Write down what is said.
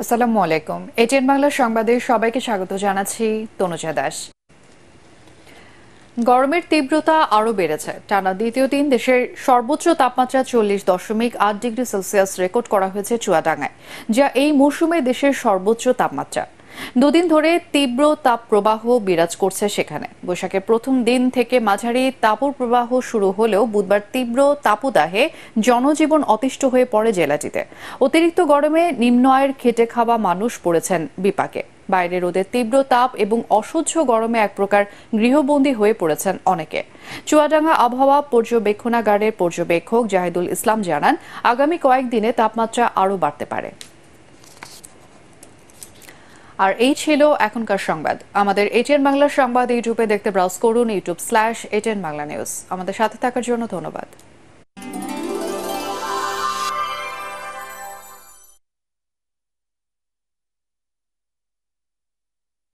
আসসালামু আলাইকুম। এটিএন বাংলা সংবাদে সবাইকে স্বাগত জানাচ্ছি তনুজা দাস। গরমের তীব্রতা আরও বেড়েছে। টানা দ্বিতীয় দিন দেশের সর্বোচ্চ তাপমাত্রা 40.8 ডিগ্রি সেলসিয়াস রেকর্ড করা হয়েছে চুয়াডাঙ্গায়, যা এই মৌসুমে দেশের সর্বোচ্চ তাপমাত্রা। দুদিন ধরে তীব্র তাপ প্রবাহ বিরাজ করছে সেখানে। বৈশাখের প্রথম দিন থেকে মাঝারি তাপপ্রবাহ শুরু হলেও বুধবার তীব্র তাপদাহে জনজীবন অতিষ্ঠ হয়ে পড়ে জেলাটিতে। অতিরিক্ত গরমে নিম্ন আয়ের খেটে খাওয়া মানুষ পড়েছেন বিপাকে। বাইরে রোদের তীব্র তাপ এবং অসহ্য গরমে এক প্রকার গৃহবন্দী হয়ে পড়েছেন অনেকে। চুয়াডাঙ্গা আবহাওয়া পর্যবেক্ষণাগারের পর্যবেক্ষক জাহিদুল ইসলাম জানান, আগামী কয়েকদিনে তাপমাত্রা আরও বাড়তে পারে। আর এই ছিল এখনকার সংবাদ। আমাদের এটিএন বাংলা সংবাদ ইউটিউবে দেখতে ব্রাউজ করুন youtube/ATN বাংলা নিউজ। আমাদের সাথে থাকার জন্য ধন্যবাদ।